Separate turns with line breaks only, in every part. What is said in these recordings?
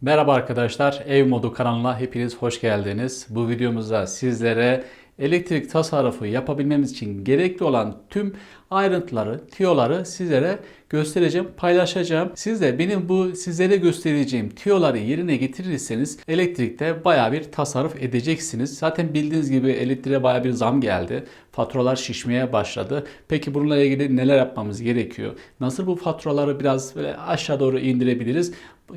Merhaba arkadaşlar, Ev Modu kanalına hepiniz hoş geldiniz. Bu videomuzda sizlere elektrik tasarrufu yapabilmemiz için gerekli olan tüm ayrıntıları, tiyoları sizlere göstereceğim, paylaşacağım. Siz de benim bu sizlere göstereceğim tiyoları yerine getirirseniz elektrikte baya bir tasarruf edeceksiniz. Zaten bildiğiniz gibi elektriğe baya bir zam geldi. Faturalar şişmeye başladı. Peki bununla ilgili neler yapmamız gerekiyor? Nasıl bu faturaları biraz böyle aşağı doğru indirebiliriz?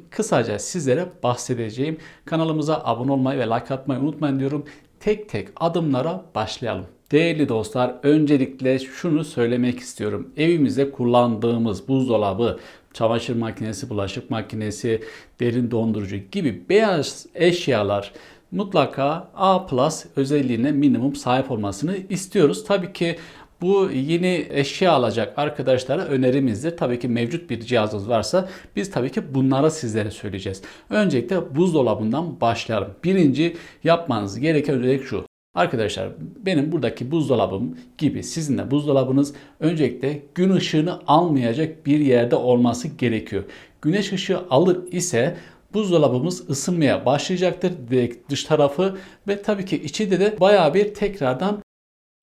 Kısaca sizlere bahsedeceğim. Kanalımıza abone olmayı ve like atmayı unutmayın diyorum. Tek tek adımlara başlayalım. Değerli dostlar, öncelikle şunu söylemek istiyorum. Evimizde kullandığımız buzdolabı, çamaşır makinesi, bulaşık makinesi, derin dondurucu gibi beyaz eşyalar mutlaka A+ özelliğine minimum sahip olmasını istiyoruz. Tabii ki bu yeni eşya alacak arkadaşlara önerimizdir. Tabii ki mevcut bir cihazınız varsa biz tabii ki bunları sizlere söyleyeceğiz. Öncelikle buzdolabından başlayalım. Birinci yapmanız gereken özellik şu. Arkadaşlar benim buradaki buzdolabım gibi sizin de buzdolabınız öncelikle gün ışığını almayacak bir yerde olması gerekiyor. Güneş ışığı alır ise buzdolabımız ısınmaya başlayacaktır direkt dış tarafı ve tabii ki içi de bayağı bir tekrardan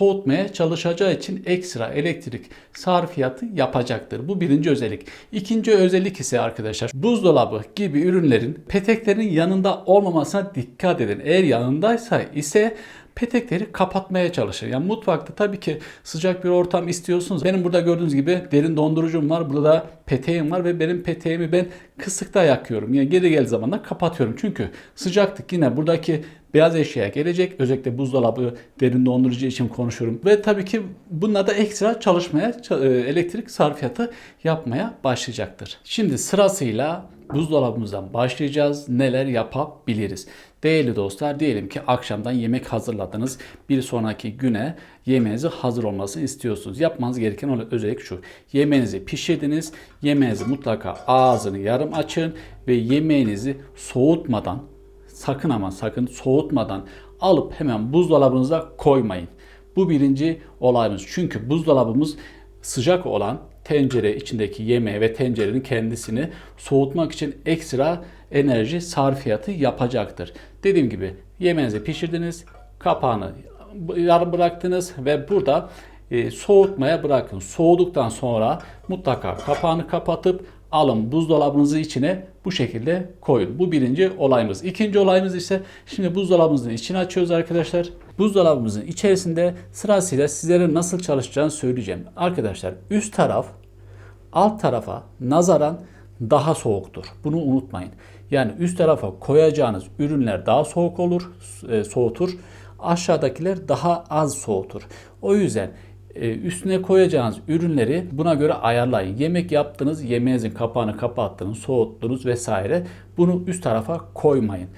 soğutmaya çalışacağı için ekstra elektrik sarfiyatı yapacaktır. Bu birinci özellik. İkinci özellik ise arkadaşlar buzdolabı gibi ürünlerin peteklerin yanında olmamasına dikkat edin. Eğer yanındaysa ise petekleri kapatmaya çalışın. Yani mutfakta tabii ki sıcak bir ortam istiyorsunuz. Benim burada gördüğünüz gibi derin dondurucum var. Burada da peteğim var ve benim peteğimi ben kısıkta yakıyorum. Yani geri gel zamanla kapatıyorum. Çünkü sıcaklık yine buradaki beyaz eşyaya gelecek. Özellikle buzdolabı, derin dondurucu için konuşuyorum. Ve tabii ki bunlar da ekstra çalışmaya, elektrik sarfiyatı yapmaya başlayacaktır. Şimdi sırasıyla buzdolabımızdan başlayacağız. Neler yapabiliriz? Değerli dostlar, diyelim ki akşamdan yemek hazırladınız. Bir sonraki güne yemeğinizi hazır olmasını istiyorsunuz. Yapmanız gereken özellik şu. Yemeğinizi pişirdiniz. Yemeğinizi mutlaka ağzını yarım açın ve yemeğinizi soğutmadan, sakın ama sakın soğutmadan alıp hemen buzdolabınıza koymayın. Bu birinci olayımız. Çünkü buzdolabımız sıcak olan tencere içindeki yemeği ve tencerenin kendisini soğutmak için ekstra enerji sarfiyatı yapacaktır. Dediğim gibi yemeğinizi pişirdiniz, kapağını yarım bıraktınız ve burada soğutmaya bırakın. Soğuduktan sonra mutlaka kapağını kapatıp alın buzdolabınızın içine bu şekilde koyun. Bu birinci olayımız. İkinci olayımız ise şimdi buzdolabımızın içini açıyoruz arkadaşlar. Buzdolabımızın içerisinde sırasıyla sizlere nasıl çalışacağını söyleyeceğim. Arkadaşlar üst taraf alt tarafa nazaran daha soğuktur. Bunu unutmayın. Yani üst tarafa koyacağınız ürünler daha soğuk olur, soğutur. Aşağıdakiler daha az soğutur. O yüzden üstüne koyacağınız ürünleri buna göre ayarlayın. Yemek yaptınız, yemeğinizin kapağını kapattınız, soğuttunuz vesaire. Bunu üst tarafa koymayın.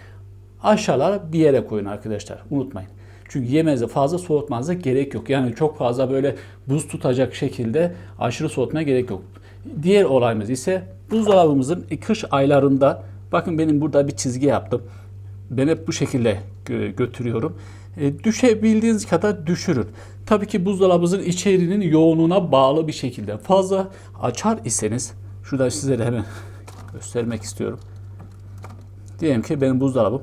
Aşağılara bir yere koyun arkadaşlar. Unutmayın. Çünkü yemeğinizi fazla soğutmanıza gerek yok. Yani çok fazla böyle buz tutacak şekilde aşırı soğutmaya gerek yok. Diğer olayımız ise buzdolabımızın kış aylarında, bakın benim burada bir çizgi yaptım. Ben hep bu şekilde götürüyorum. Düşebildiğiniz kadar düşürün. Tabii ki buzdolabınızın içeriğinin yoğunluğuna bağlı bir şekilde. Fazla açar iseniz, şurada size de hemen göstermek istiyorum. Diyelim ki benim buzdolabım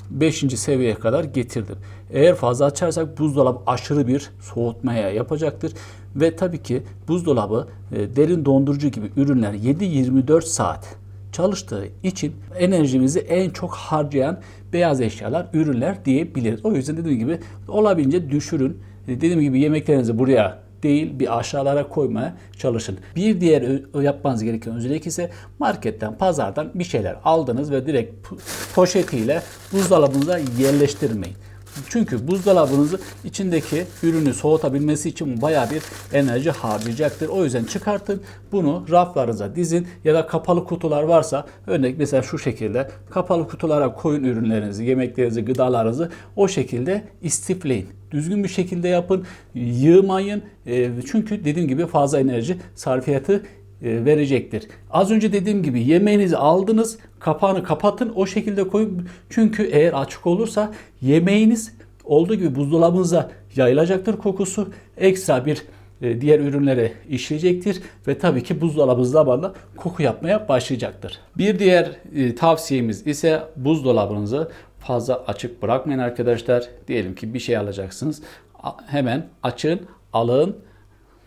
5. seviyeye kadar getirdim. Eğer fazla açarsak buzdolabı aşırı bir soğutmaya yapacaktır. Ve tabii ki buzdolabı derin dondurucu gibi ürünler 7-24 saat çalıştığı için enerjimizi en çok harcayan beyaz eşyalar, ürünler diyebiliriz. O yüzden dediğim gibi olabildiğince düşürün. Dediğim gibi yemeklerinizi buraya değil bir aşağılara koymaya çalışın. Bir diğer yapmanız gereken özellik ise marketten, pazardan bir şeyler aldınız ve direkt poşetiyle buzdolabınıza yerleştirmeyin. Çünkü buzdolabınızı içindeki ürünü soğutabilmesi için bayağı bir enerji harcayacaktır. O yüzden çıkartın, bunu raflarınıza dizin ya da kapalı kutular varsa örnek mesela şu şekilde kapalı kutulara koyun ürünlerinizi, yemeklerinizi, gıdalarınızı o şekilde istifleyin. Düzgün bir şekilde yapın, yığmayın. Çünkü dediğim gibi fazla enerji sarfiyatı verecektir. Az önce dediğim gibi yemeğinizi aldınız, kapağını kapatın, o şekilde koyun. Çünkü eğer açık olursa yemeğiniz olduğu gibi buzdolabınıza yayılacaktır kokusu. Ekstra bir diğer ürünleri işleyecektir ve tabii ki buzdolabı zamanla koku yapmaya başlayacaktır. Bir diğer tavsiyemiz ise buzdolabınızı fazla açık bırakmayın arkadaşlar. Diyelim ki bir şey alacaksınız. Hemen açın, alın,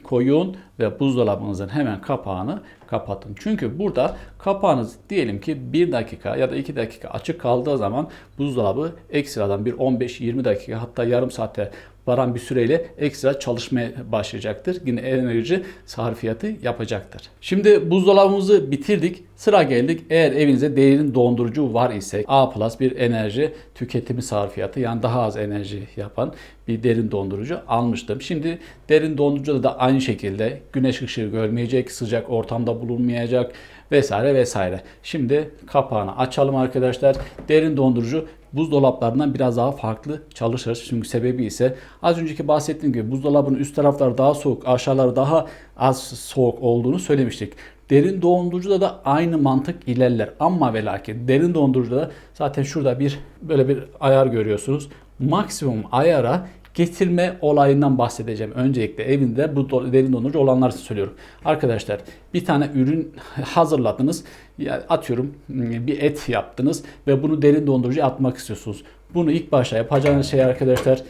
koyun ve buzdolabınızın hemen kapağını kapatın. Çünkü burada kapağınız diyelim ki 1 dakika ya da 2 dakika açık kaldığı zaman buzdolabı ekstradan bir 15-20 dakika hatta yarım saate varan bir süreyle ekstra çalışmaya başlayacaktır. Yine enerji sarfiyatı yapacaktır. Şimdi buzdolabımızı bitirdik. Sıra geldik. Eğer evinizde derin dondurucu var ise A+ bir enerji tüketimi sarfiyatı yani daha az enerji yapan bir derin dondurucu almıştım. Şimdi derin dondurucuda da aynı şekilde güneş ışığı görmeyecek, sıcak ortamda bulunmayacak vesaire vesaire. Şimdi kapağını açalım arkadaşlar. Derin dondurucu buzdolaplarından biraz daha farklı çalışır. Çünkü sebebi ise az önceki bahsettiğim gibi buzdolabının üst tarafları daha soğuk, aşağıları daha az soğuk olduğunu söylemiştik. Derin dondurucuda da aynı mantık ilerler. Ama ve lakin derin dondurucuda da zaten şurada böyle bir ayar görüyorsunuz. Maksimum ayara getirme olayından bahsedeceğim. Öncelikle evinde bu derin dondurucu olanlar için söylüyorum. Arkadaşlar bir tane ürün hazırladınız. Yani atıyorum bir et yaptınız ve bunu derin dondurucuya atmak istiyorsunuz. Bunu ilk başta yapacağınız şey arkadaşlar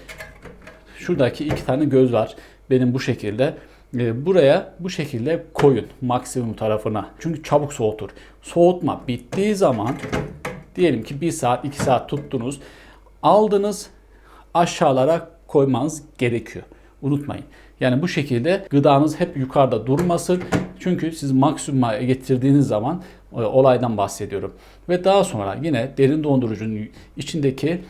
şuradaki 2 tane göz var. Benim bu şekilde. Buraya bu şekilde koyun maksimum tarafına. Çünkü çabuk soğutur. Soğutma bittiği zaman diyelim ki 1 saat 2 saat tuttunuz. Aldınız aşağılara koymanız gerekiyor. Unutmayın. Yani bu şekilde gıdanız hep yukarıda durmasın. Çünkü siz maksimuma getirdiğiniz zaman olaydan bahsediyorum. Ve daha sonra yine derin dondurucunun içindeki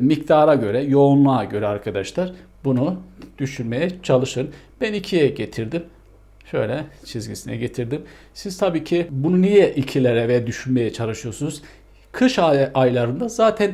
miktara göre, yoğunluğa göre arkadaşlar bunu düşürmeye çalışın. Ben 2'ye getirdim. Şöyle çizgisine getirdim. Siz tabii ki bunu niye 2'lere ve düşürmeye çalışıyorsunuz? Kış aylarında zaten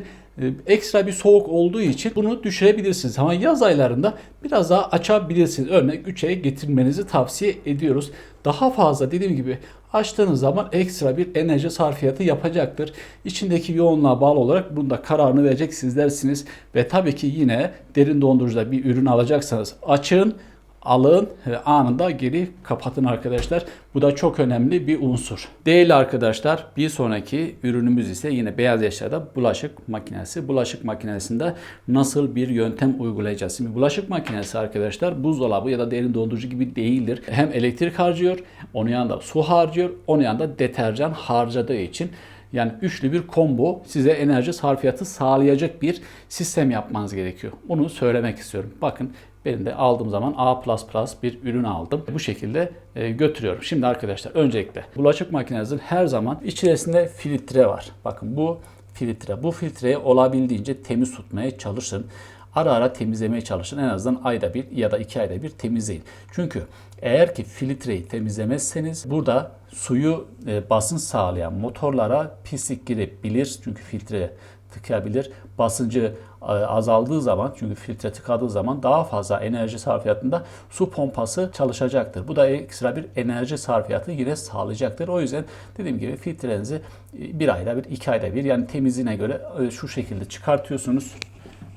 ekstra bir soğuk olduğu için bunu düşürebilirsiniz. Ama yaz aylarında biraz daha açabilirsiniz. Örneğin 3'e getirmenizi tavsiye ediyoruz. Daha fazla dediğim gibi açtığınız zaman ekstra bir enerji sarfiyatı yapacaktır. İçindeki yoğunluğa bağlı olarak bunda kararını verecek sizlersiniz. Ve tabii ki yine derin dondurucuda bir ürün alacaksanız açın, alın ve anında geri kapatın arkadaşlar. Bu da çok önemli bir unsur. Değerli arkadaşlar, bir sonraki ürünümüz ise yine beyaz eşyada bulaşık makinesi. Bulaşık makinesinde nasıl bir yöntem uygulayacağız? Şimdi bulaşık makinesi arkadaşlar buzdolabı ya da derin dondurucu gibi değildir. Hem elektrik harcıyor, onun yanında su harcıyor, onun yanında deterjan harcadığı için yani üçlü bir combo size enerji sarfiyatı sağlayacak bir sistem yapmanız gerekiyor. Bunu söylemek istiyorum. Bakın benim de aldığım zaman A++ bir ürün aldım. Bu şekilde götürüyorum. Şimdi arkadaşlar öncelikle bulaşık makinesinin her zaman içerisinde filtre var. Bakın bu filtre. Bu filtreyi olabildiğince temiz tutmaya çalışın. Ara ara temizlemeye çalışın. En azından ayda bir ya da 2 ayda bir temizleyin. Çünkü eğer ki filtreyi temizlemezseniz burada suyu basınç sağlayan motorlara pislik girebilir. Çünkü filtre tıkayabilir. Basıncı azaldığı zaman çünkü filtre tıkadığı zaman daha fazla enerji sarfiyatında su pompası çalışacaktır. Bu da ekstra bir enerji sarfiyatı yine sağlayacaktır. O yüzden dediğim gibi filtrenizi 1 ayda bir 2 ayda bir yani temizliğine göre şu şekilde çıkartıyorsunuz.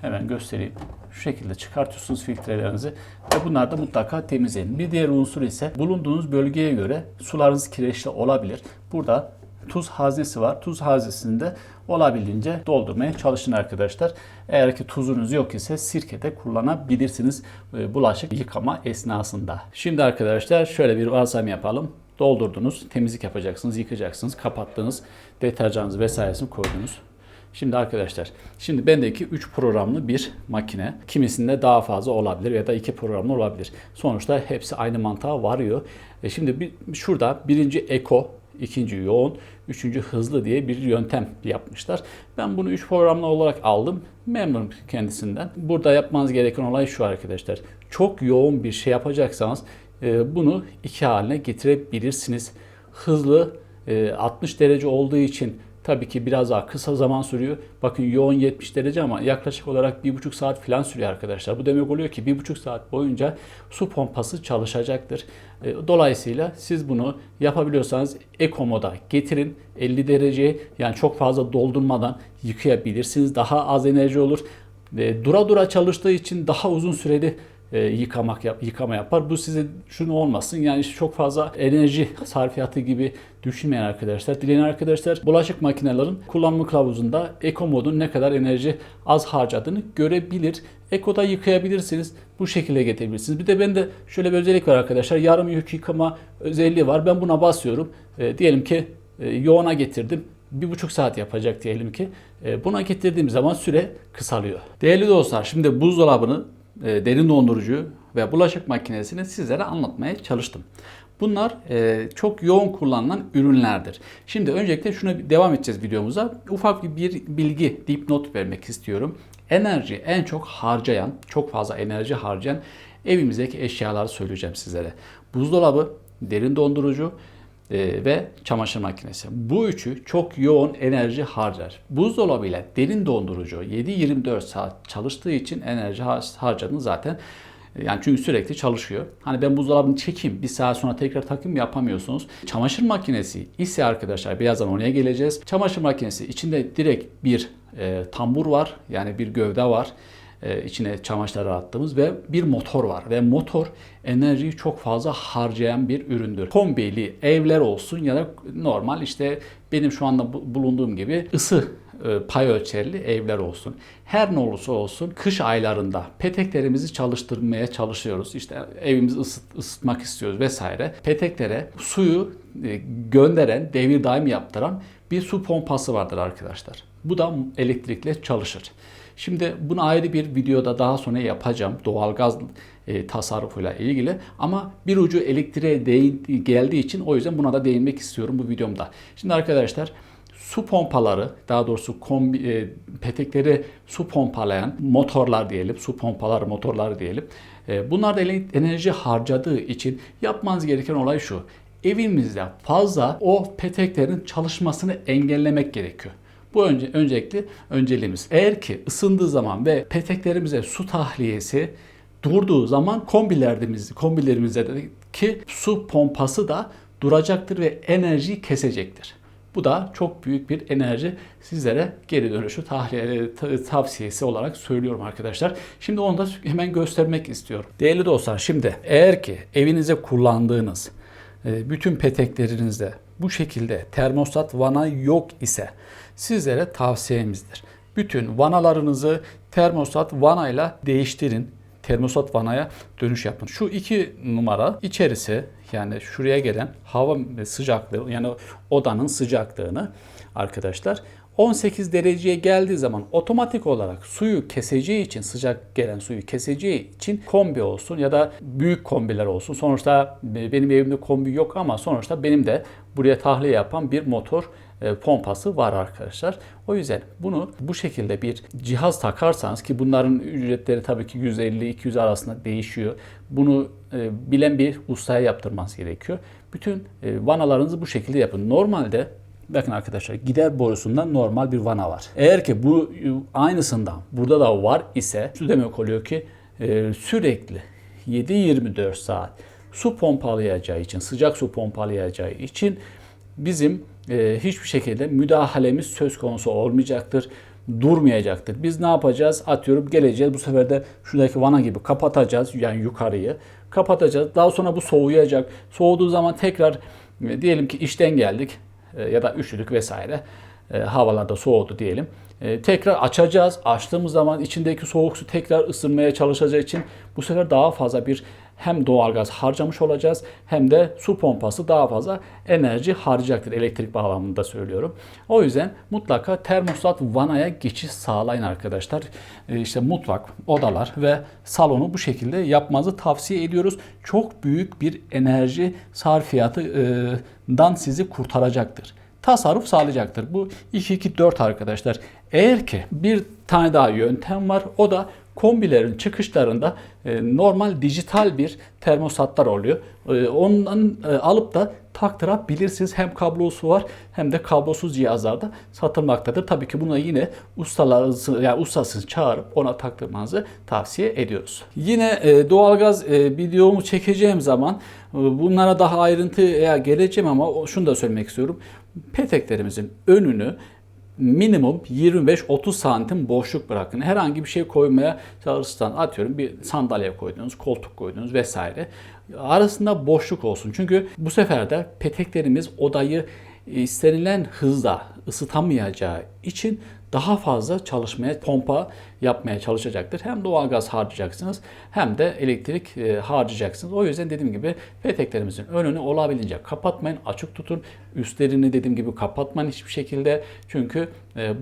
Hemen göstereyim. Şu şekilde çıkartıyorsunuz filtrelerinizi ve bunları da mutlaka temizleyin. Bir diğer unsur ise bulunduğunuz bölgeye göre sularınız kireçli olabilir. Burada tuz haznesi var. Tuz haznesini de olabildiğince doldurmaya çalışın arkadaşlar. Eğer ki tuzunuz yok ise sirke de kullanabilirsiniz bulaşık yıkama esnasında. Şimdi arkadaşlar şöyle bir varsayım yapalım. Doldurdunuz, temizlik yapacaksınız, yıkacaksınız, kapattınız, deterjanınızı vesairesini koydunuz. Şimdi arkadaşlar, bendeki 3 programlı bir makine. Kimisinde daha fazla olabilir ya da 2 programlı olabilir. Sonuçta hepsi aynı mantığa varıyor. Şimdi şurada birinci Eco, ikinci yoğun, üçüncü hızlı diye bir yöntem yapmışlar. Ben bunu 3 programlı olarak aldım. Memnunum kendisinden. Burada yapmanız gereken olay şu arkadaşlar. Çok yoğun bir şey yapacaksanız bunu 2 haline getirebilirsiniz. Hızlı 60 derece olduğu için tabii ki biraz daha kısa zaman sürüyor. Bakın yoğun 70 derece ama yaklaşık olarak 1,5 saat falan sürüyor arkadaşlar. Bu demek oluyor ki 1,5 saat boyunca su pompası çalışacaktır. Dolayısıyla siz bunu yapabiliyorsanız Eco moda getirin. 50 dereceye yani çok fazla doldurmadan yıkayabilirsiniz. Daha az enerji olur. Dura dura çalıştığı için daha uzun süreli yıkama yapar. Bu size şunu olmasın, yani çok fazla enerji sarfiyatı gibi düşünmeyen arkadaşlar. Dileyen arkadaşlar bulaşık makinelerin kullanım kılavuzunda Eco modun ne kadar enerji az harcadığını görebilir. Eco'da yıkayabilirsiniz. Bu şekilde getirebilirsiniz. Bir de bende şöyle bir özellik var arkadaşlar. Yarım yük yıkama özelliği var. Ben buna basıyorum. Diyelim ki yoğuna getirdim. 1,5 saat yapacak diyelim ki. Buna getirdiğim zaman süre kısalıyor. Değerli dostlar, şimdi buzdolabını, derin dondurucu ve bulaşık makinesini sizlere anlatmaya çalıştım. Bunlar çok yoğun kullanılan ürünlerdir. Şimdi öncelikle şuna devam edeceğiz videomuza. Ufak bir bilgi, dipnot vermek istiyorum. Enerji en çok harcayan, çok fazla enerji harcayan evimizdeki eşyaları söyleyeceğim sizlere. Buzdolabı, derin dondurucu ve çamaşır makinesi. Bu üçü çok yoğun enerji harcar. Buzdolabı ile derin dondurucu 7-24 saat çalıştığı için enerji harcadığını zaten, yani çünkü sürekli çalışıyor. Hani ben buzdolabını çekeyim, bir saat sonra tekrar takayım yapamıyorsunuz. Çamaşır makinesi ise arkadaşlar, birazdan oraya geleceğiz. Çamaşır makinesi içinde direkt bir tambur var, yani bir gövde var. İçine çamaşırları attığımız ve bir motor var ve motor enerjiyi çok fazla harcayan bir üründür. Kombili evler olsun ya da normal işte benim şu anda bulunduğum gibi ısı pay ölçerli evler olsun. Her ne olursa olsun kış aylarında peteklerimizi çalıştırmaya çalışıyoruz. İşte evimizi ısıtmak istiyoruz vesaire. Peteklere suyu gönderen, devir daim yaptıran bir su pompası vardır arkadaşlar. Bu da elektrikle çalışır. Şimdi bunu ayrı bir videoda daha sonra yapacağım. Doğalgaz tasarrufuyla ilgili. Ama bir ucu elektriğe geldiği için o yüzden buna da değinmek istiyorum bu videomda. Şimdi arkadaşlar, su pompaları, daha doğrusu petekleri su pompalayan motorlar diyelim, su pompaları, motorlar diyelim. Bunlar da enerji harcadığı için yapmanız gereken olay şu: evinizde fazla o peteklerin çalışmasını engellemek gerekiyor. Bu öncelikle önceliğimiz. Eğer ki ısındığı zaman ve peteklerimize su tahliyesi durduğu zaman kombilerimizdeki su pompası da duracaktır ve enerjiyi kesecektir. Bu da çok büyük bir enerji sizlere geri dönüşü tavsiyesi olarak söylüyorum arkadaşlar. Şimdi onu da hemen göstermek istiyorum. Değerli dostlar, şimdi eğer ki evinize kullandığınız bütün peteklerinizde bu şekilde termostat vana yok ise sizlere tavsiyemizdir. Bütün vanalarınızı termostat vanayla değiştirin. Termostat vanaya dönüş yapın. Şu 2 numara içerisi, yani şuraya gelen hava sıcaklığı, yani odanın sıcaklığını arkadaşlar 18 dereceye geldiği zaman otomatik olarak suyu keseceği için, sıcak gelen suyu keseceği için kombi olsun ya da büyük kombiler olsun. Sonuçta benim evimde kombi yok ama sonuçta benim de buraya tahliye yapan bir motor pompası var arkadaşlar. O yüzden bunu bu şekilde bir cihaz takarsanız, ki bunların ücretleri tabii ki 150-200 arasında değişiyor. Bunu bilen bir ustaya yaptırmanız gerekiyor. Bütün vanalarınızı bu şekilde yapın. Normalde bakın arkadaşlar, gider borusundan normal bir vana var. Eğer ki bu aynısından burada da var ise şu demek oluyor ki sürekli 7-24 saat su pompalayacağı için, sıcak su pompalayacağı için bizim hiçbir şekilde müdahalemiz söz konusu olmayacaktır, durmayacaktır. Biz ne yapacağız? Atıyorum geleceğiz, bu sefer de şuradaki vana gibi kapatacağız, yani yukarıyı kapatacağız. Daha sonra bu soğuyacak. Soğuduğu zaman tekrar diyelim ki işten geldik ya da üşüdük vesaire, havalarda soğudu diyelim. Tekrar açacağız. Açtığımız zaman içindeki soğuk su tekrar ısınmaya çalışacağı için bu sefer daha fazla bir hem doğalgaz harcamış olacağız hem de su pompası daha fazla enerji harcayacaktır, elektrik bağlamında söylüyorum. O yüzden mutlaka termostat vanaya geçiş sağlayın arkadaşlar. İşte mutfak, odalar ve salonu bu şekilde yapmanızı tavsiye ediyoruz. Çok büyük bir enerji sarfiyatından sizi kurtaracaktır. Tasarruf sağlayacaktır. Bu 2-2-4 arkadaşlar. Eğer ki bir tane daha yöntem var, o da kombilerin çıkışlarında normal dijital bir termostatlar oluyor. Ondan alıp da taktırabilirsiniz. Hem kablosu var hem de kablosuz cihazlarda satılmaktadır. Tabii ki buna yine ustasını çağırıp ona taktırmanızı tavsiye ediyoruz. Yine doğalgaz videomu çekeceğim zaman bunlara daha ayrıntıya geleceğim ama şunu da söylemek istiyorum. Peteklerimizin önünü minimum 25-30 santim boşluk bırakın. Herhangi bir şey koymaya çalışırsan, atıyorum bir sandalye koydunuz, koltuk koydunuz vesaire. Arasında boşluk olsun. Çünkü bu sefer de peteklerimiz odayı istenilen hızla ısıtamayacağı için daha fazla çalışmaya, pompa yapmaya çalışacaktır. Hem doğalgaz harcayacaksınız hem de elektrik harcayacaksınız. O yüzden dediğim gibi peteklerimizin önünü olabildiğince kapatmayın, açık tutun. Üstlerini dediğim gibi kapatmayın hiçbir şekilde. Çünkü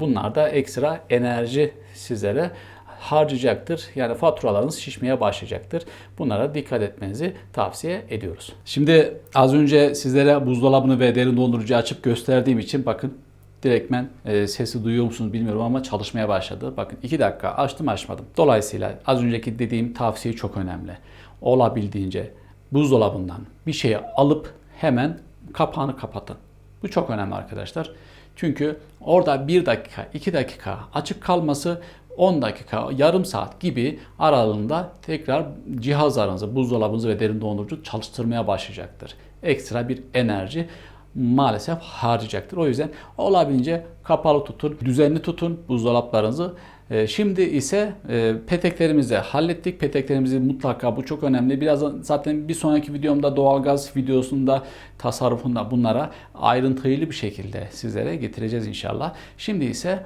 bunlar da ekstra enerji sizlere harcayacaktır. Yani faturalarınız şişmeye başlayacaktır. Bunlara dikkat etmenizi tavsiye ediyoruz. Şimdi az önce sizlere buzdolabını ve derin dondurucuyu açıp gösterdiğim için bakın direktmen sesi duyuyor musunuz bilmiyorum ama çalışmaya başladı. Bakın 2 dakika açtım açmadım. Dolayısıyla az önceki dediğim tavsiye çok önemli. Olabildiğince buzdolabından bir şeyi alıp hemen kapağını kapatın. Bu çok önemli arkadaşlar. Çünkü orada 1 dakika, 2 dakika açık kalması 10 dakika, yarım saat gibi aralığında tekrar cihazlarınızı, buzdolabınızı ve derin dondurucu çalıştırmaya başlayacaktır. Ekstra bir enerji maalesef harcayacaktır. O yüzden olabildiğince kapalı tutun, düzenli tutun buzdolaplarınızı. Şimdi ise peteklerimizi hallettik. Peteklerimizi mutlaka, bu çok önemli. Birazdan zaten bir sonraki videomda doğalgaz videosunda tasarrufunda bunlara ayrıntılı bir şekilde sizlere getireceğiz inşallah. Şimdi ise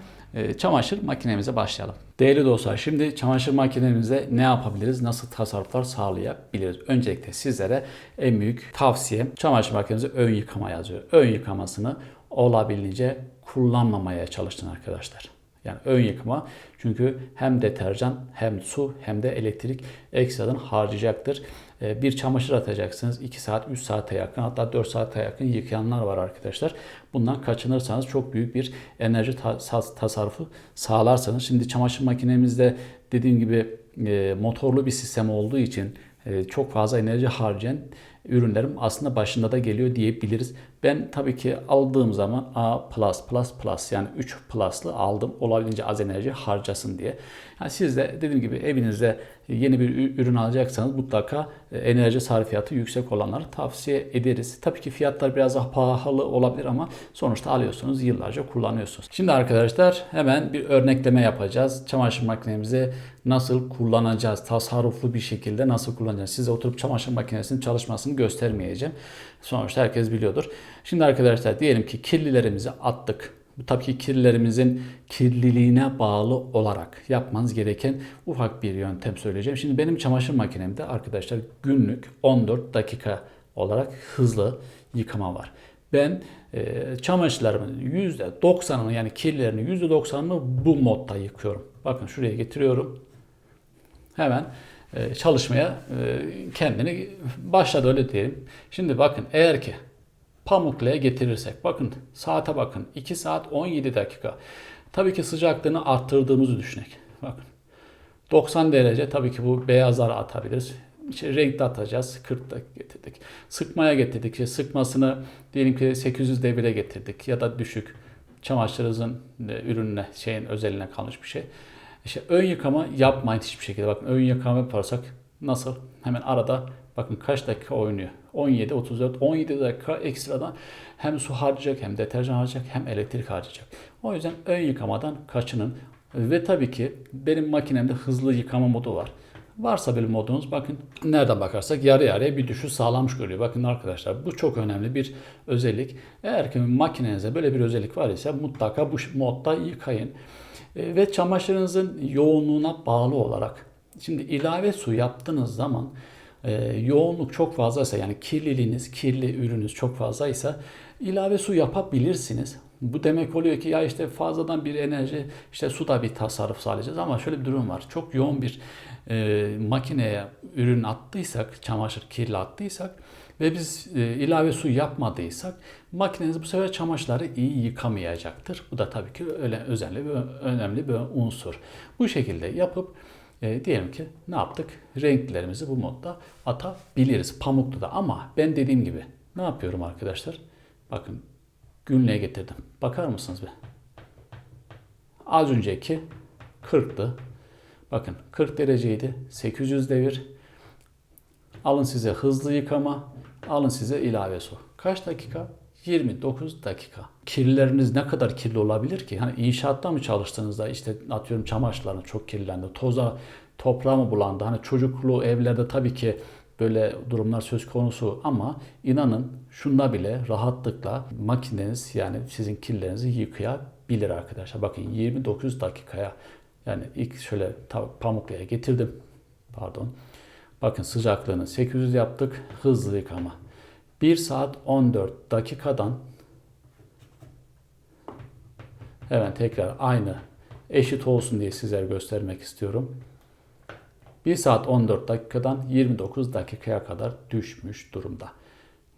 çamaşır makinemize başlayalım. Değerli dostlar, şimdi çamaşır makinemizde ne yapabiliriz? Nasıl tasarruflar sağlayabiliriz? Öncelikle sizlere en büyük tavsiyem çamaşır makinemize ön yıkama yazıyor. Ön yıkamasını olabildiğince kullanmamaya çalışın arkadaşlar. Yani ön yıkama, çünkü hem deterjan hem su hem de elektrik ekstradan harcayacaktır. Bir çamaşır atacaksınız 2 saat 3 saate yakın, hatta 4 saate yakın yıkayanlar var arkadaşlar. Bundan kaçınırsanız çok büyük bir enerji tasarrufu sağlarsanız. Şimdi çamaşır makinemizde dediğim gibi motorlu bir sistem olduğu için çok fazla enerji harcayan ürünlerim aslında başında da geliyor diyebiliriz. Ben tabii ki aldığım zaman A+++ yani 3 Plus'lı aldım. Olabildiğince az enerji harcasın diye. Yani siz de dediğim gibi evinizde yeni bir ürün alacaksanız mutlaka enerji sarfiyatı yüksek olanları tavsiye ederiz. Tabii ki fiyatlar biraz daha pahalı olabilir ama sonuçta alıyorsunuz, yıllarca kullanıyorsunuz. Şimdi arkadaşlar hemen bir örnekleme yapacağız. Çamaşır makinemizi nasıl kullanacağız? Tasarruflu bir şekilde nasıl kullanacağız? Size oturup çamaşır makinesinin çalışmasını göstermeyeceğim. Sonuçta herkes biliyordur. Şimdi arkadaşlar diyelim ki kirlilerimizi attık. Bu tabii ki kirlilerimizin kirliliğine bağlı olarak yapmanız gereken ufak bir yöntem söyleyeceğim. Şimdi benim çamaşır makinemde arkadaşlar günlük 14 dakika olarak hızlı yıkama var. Ben çamaşırlarımın %90'ını, yani kirlilerini %90'ını bu modda yıkıyorum. Bakın şuraya getiriyorum. Hemen çalışmaya kendini başladı, öyle diyelim. Şimdi bakın, eğer ki Pamukkale'ye getirirsek, bakın saate bakın, 2 saat 17 dakika. Tabii ki sıcaklığını arttırdığımızı düşünelim. Bakın 90 derece, tabii ki bu beyazları atabiliriz. İşte renkli atacağız. 40 dakika getirdik. Sıkmaya getirdik. İşte sıkmasını diyelim ki 800 devire getirdik ya da düşük. Çamaşırınızın ürününe, şeyin özeline kalmış bir şey. İşte ön yıkama yapmayın hiçbir şekilde. Bakın ön yıkama yaparsak nasıl? Hemen arada bakın kaç dakika oynuyor. 17, 34, 17 dakika ekstradan hem su harcayacak, hem deterjan harcayacak, hem elektrik harcayacak. O yüzden ön yıkamadan kaçının. Ve tabii ki benim makinemde hızlı yıkama modu var. Varsa bir modunuz, bakın nereden bakarsak yarı yarıya bir düşüş sağlamış görüyor. Bakın arkadaşlar, bu çok önemli bir özellik. Eğer ki makinenize böyle bir özellik var ise mutlaka bu modda yıkayın. Ve çamaşırınızın yoğunluğuna bağlı olarak, şimdi ilave su yaptığınız zaman yoğunluk çok fazlaysa, yani kirliliğiniz, kirli ürününüz çok fazlaysa ilave su yapabilirsiniz. Bu demek oluyor ki ya işte fazladan bir enerji, işte suda bir tasarruf sağlayacağız, ama şöyle bir durum var. Çok yoğun bir makineye ürün attıysak, çamaşır kirli attıysak ve biz ilave su yapmadıysak makineniz bu sefer çamaşırları iyi yıkamayacaktır. Bu da tabii ki öyle önemli bir unsur. Bu şekilde yapıp diyelim ki ne yaptık? Renklerimizi bu modda atabiliriz. Pamuklu da, ama ben dediğim gibi ne yapıyorum arkadaşlar? Bakın günlüğe getirdim. Bakar mısınız be? Az önceki 40'tı. Bakın 40 dereceydi. 800 devir. Alın size hızlı yıkama. Alın size ilave su. Kaç dakika? 29 dakika. Kirlileriniz ne kadar kirli olabilir ki? Hani inşaatta mı çalıştığınızda işte atıyorum çamaşırların çok kirlendi, toprağa mı bulandı? Hani çocuklu evlerde tabii ki böyle durumlar söz konusu ama inanın şunda bile rahatlıkla makineniz yani sizin kirlerinizi yıkayabilir arkadaşlar. Bakın 29 dakikaya yani ilk şöyle pamukluya getirdim. Pardon. Bakın sıcaklığını 800 yaptık. Hızlı yıkama. 1 saat 14 dakikadan hemen tekrar aynı eşit olsun diye sizlere göstermek istiyorum. 1 saat 14 dakikadan 29 dakikaya kadar düşmüş durumda.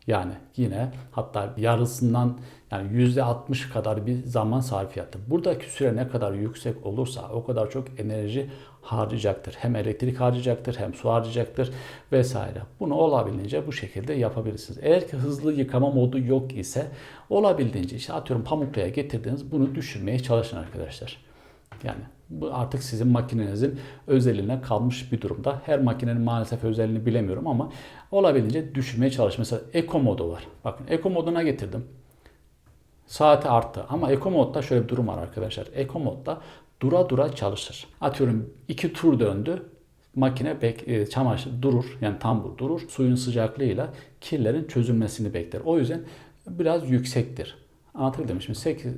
Yani yine hatta yarısından yani %60 kadar bir zaman sarfiyatı. Buradaki süre ne kadar yüksek olursa o kadar çok enerji harcayacaktır. Hem elektrik harcayacaktır hem su harcayacaktır vesaire. Bunu olabildiğince bu şekilde yapabilirsiniz. Eğer ki hızlı yıkama modu yok ise olabildiğince işte atıyorum pamukluya getirdiniz bunu düşürmeye çalışın arkadaşlar. Yani bu artık sizin makinenizin özelliğine kalmış bir durumda. Her makinenin maalesef özelliğini bilemiyorum ama olabildiğince düşürmeye çalış. Mesela Eco modu var. Bakın Eco moduna getirdim. Saati arttı ama Eco modda şöyle bir durum var arkadaşlar. Eco modda dura dura çalışır. Atıyorum 2 tur döndü. Makine çamaşır durur. Yani tam durur. Suyun sıcaklığıyla kirlerin çözülmesini bekler. O yüzden biraz yüksektir. Anlatabildim mi? Şimdi 8,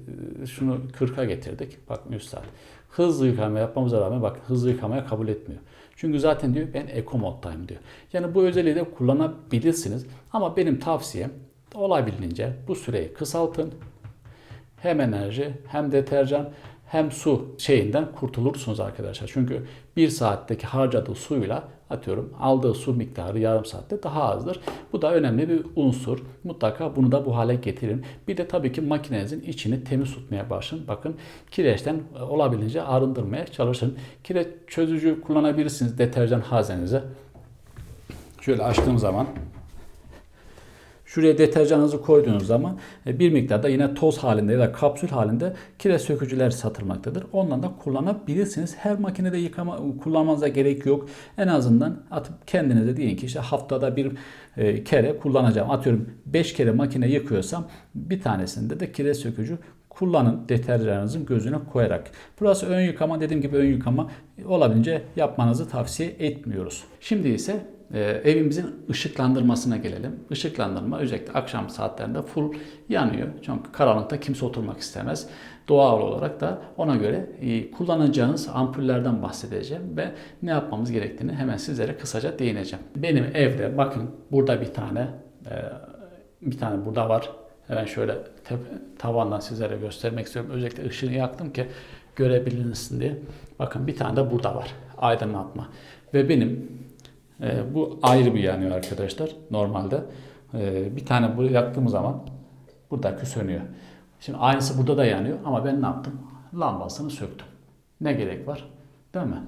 şunu 40'a getirdik. Bak 100 saat. Hızlı yıkama yapmamıza rağmen bak hızlı yıkamaya kabul etmiyor. Çünkü zaten diyor ben Eco moddayım diyor. Yani bu özelliği de kullanabilirsiniz. Ama benim tavsiyem olabildiğince bu süreyi kısaltın. Hem enerji hem deterjan hem su şeyinden kurtulursunuz arkadaşlar. Çünkü 1 saatteki harcadığı suyla atıyorum aldığı su miktarı yarım saatte daha azdır. Bu da önemli bir unsur. Mutlaka bunu da bu hale getirin. Bir de tabii ki makinenizin içini temiz tutmaya başlayın. Bakın kireçten olabildiğince arındırmaya çalışın. Kireç çözücü kullanabilirsiniz deterjan haznenize. Şöyle açtığım zaman şuraya deterjanınızı koyduğunuz zaman bir miktarda yine toz halinde ya da kapsül halinde kireç sökücüler satılmaktadır. Ondan da kullanabilirsiniz. Her makinede kullanmanıza gerek yok. En azından atıp kendinize deyin ki işte haftada bir kere kullanacağım. Atıyorum 5 kere makine yıkıyorsam bir tanesinde de kireç sökücü kullanın deterjanınızın gözüne koyarak. Burası ön yıkama. Dediğim gibi ön yıkama olabildiğince yapmanızı tavsiye etmiyoruz. Şimdi ise evimizin ışıklandırmasına gelelim. Işıklandırma özellikle akşam saatlerinde full yanıyor. Çünkü karanlıkta kimse oturmak istemez. Doğal olarak da ona göre kullanacağınız ampullerden bahsedeceğim ve ne yapmamız gerektiğini hemen sizlere kısaca değineceğim. Benim evde bakın burada bir tane burada var. Hemen şöyle tavandan sizlere göstermek istiyorum. Özellikle ışığı yaktım ki görebilirsin diye. Bakın bir tane de burada var. Aydınlatma. Ve benim bu ayrı bir yanıyor arkadaşlar. Normalde bir tane bunu yaktığımız zaman buradaki sönüyor. Şimdi aynısı burada da yanıyor ama ben ne yaptım? Lambasını söktüm. Ne gerek var? Değil mi?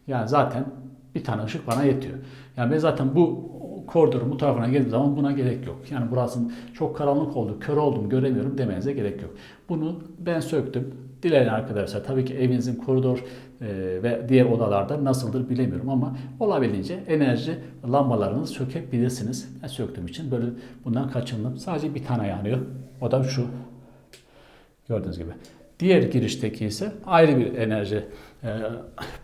Yani zaten bir tane ışık bana yetiyor. Yani ben zaten bu koridorun bu tarafına geldiğim zaman buna gerek yok. Yani burası çok karanlık oldu, kör oldum, göremiyorum demenize gerek yok. Bunu ben söktüm. Dileyen arkadaşlar tabii ki evinizin koridor ve diğer odalarda nasıldır bilemiyorum ama olabildiğince enerji lambalarını sökebilirsiniz. Ben söktüğüm için böyle bundan kaçındım. Sadece bir tane yanıyor. O da şu. Gördüğünüz gibi. Diğer girişteki ise ayrı bir enerji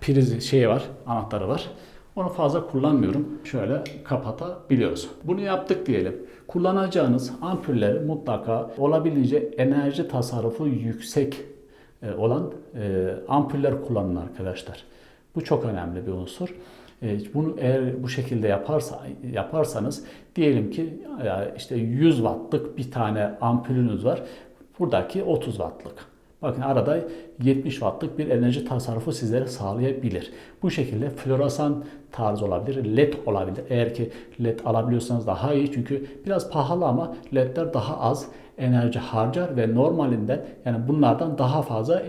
prizi şeyi var, anahtarı var. Onu fazla kullanmıyorum. Şöyle kapatabiliyoruz. Bunu yaptık diyelim. Kullanacağınız ampulleri mutlaka olabildiğince enerji tasarrufu yüksek olan ampuller kullanın arkadaşlar. Bu çok önemli bir unsur. Bunu eğer bu şekilde yaparsanız diyelim ki işte 100 wattlık bir tane ampulünüz var. Buradaki 30 wattlık. Bakın arada 70 wattlık bir enerji tasarrufu sizlere sağlayabilir. Bu şekilde floresan tarzı olabilir, led olabilir. Eğer ki led alabiliyorsanız daha iyi çünkü biraz pahalı ama ledler daha az enerji harcar ve normalinden yani bunlardan daha fazla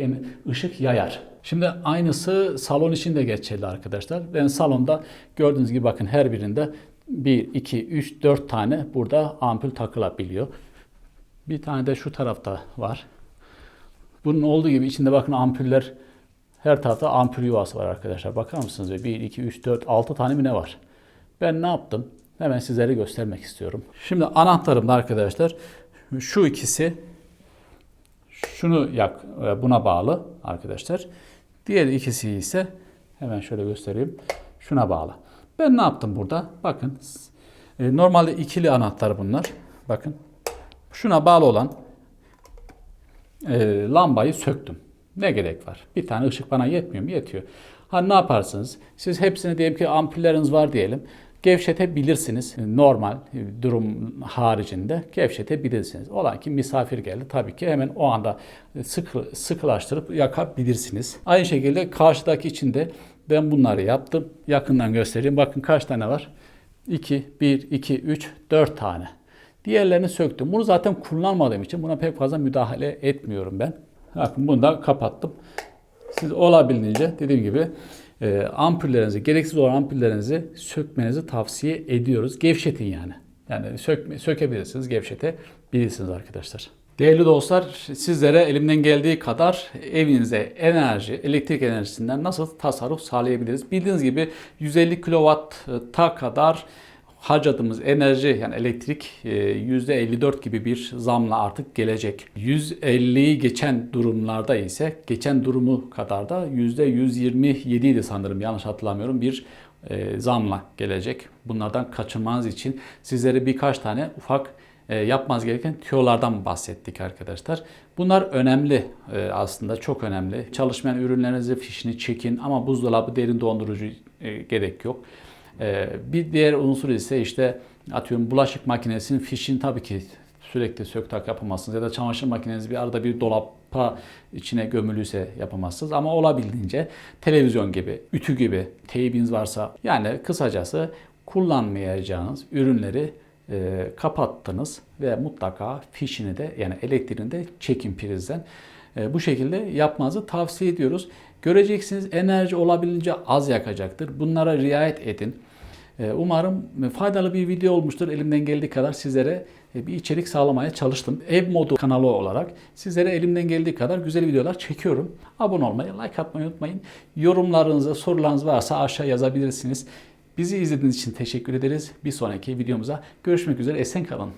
ışık yayar. Şimdi aynısı salon için de geçerli arkadaşlar. Ben salonda gördüğünüz gibi bakın her birinde 1, 2, 3, 4 tane burada ampul takılabiliyor. Bir tane de şu tarafta var. Bunun olduğu gibi içinde bakın ampuller her tarafta ampul yuvası var arkadaşlar. Bakar mısınız? 1, 2, 3, 4, 6 tane mi ne var? Ben ne yaptım? Hemen sizlere göstermek istiyorum. Şimdi anahtarımda arkadaşlar Şu ikisi buna bağlı arkadaşlar. Diğer ikisi ise hemen şöyle göstereyim. Şuna bağlı. Ben ne yaptım burada? Bakın. Normalde ikili anahtar bunlar. Bakın. Şuna bağlı olan lambayı söktüm. Ne gerek var? Bir tane ışık bana yetmiyor mu? Yetiyor. Ne yaparsınız? Siz hepsini diyelim ki ampulleriniz var diyelim. Gevşetebilirsiniz. Normal durum haricinde gevşetebilirsiniz. Ola ki misafir geldi. Tabii ki hemen o anda sıkılaştırıp yakabilirsiniz. Aynı şekilde karşıdaki için de ben bunları yaptım. Yakından göstereyim. Bakın kaç tane var? 1, 2, 3, 4 tane. Diğerlerini söktüm. Bunu zaten kullanmadığım için buna pek fazla müdahale etmiyorum ben. Bakın bunu da kapattım. Siz olabildiğince dediğim gibi ampullerinizi, gereksiz olan ampullerinizi sökmenizi tavsiye ediyoruz. Gevşetin yani. Yani sökebilirsiniz, gevşetebilirsiniz arkadaşlar. Değerli dostlar, sizlere elimden geldiği kadar evinize elektrik enerjisinden nasıl tasarruf sağlayabiliriz? Bildiğiniz gibi 150 kW'a kadar harcadığımız enerji yani elektrik %54 gibi bir zamla artık gelecek. 150'yi geçen durumlarda ise geçen durumu kadar da %127 idi sanırım yanlış hatırlamıyorum bir zamla gelecek. Bunlardan kaçınmanız için sizlere birkaç tane ufak yapmanız gereken tüyolardan bahsettik arkadaşlar. Bunlar önemli aslında çok önemli. Çalışmayan ürünlerinizi fişini çekin ama buzdolabı derin dondurucu gerek yok. Bir diğer unsur ise işte atıyorum bulaşık makinesinin fişini tabii ki sürekli sök tak yapamazsınız ya da çamaşır makineniz bir arada bir dolapa içine gömülüyse yapamazsınız ama olabildiğince televizyon gibi, ütü gibi teybiniz varsa yani kısacası kullanmayacağınız ürünleri kapattınız ve mutlaka fişini de yani elektriğini de çekin prizden. Bu şekilde yapmanızı tavsiye ediyoruz. Göreceksiniz enerji olabildiğince az yakacaktır. Bunlara riayet edin. Umarım faydalı bir video olmuştur. Elimden geldiği kadar sizlere bir içerik sağlamaya çalıştım. Ev modu kanalı olarak sizlere elimden geldiği kadar güzel videolar çekiyorum. Abone olmayı, like atmayı unutmayın. Yorumlarınızı, sorularınız varsa aşağı yazabilirsiniz. Bizi izlediğiniz için teşekkür ederiz. Bir sonraki videomuza görüşmek üzere. Esen kalın.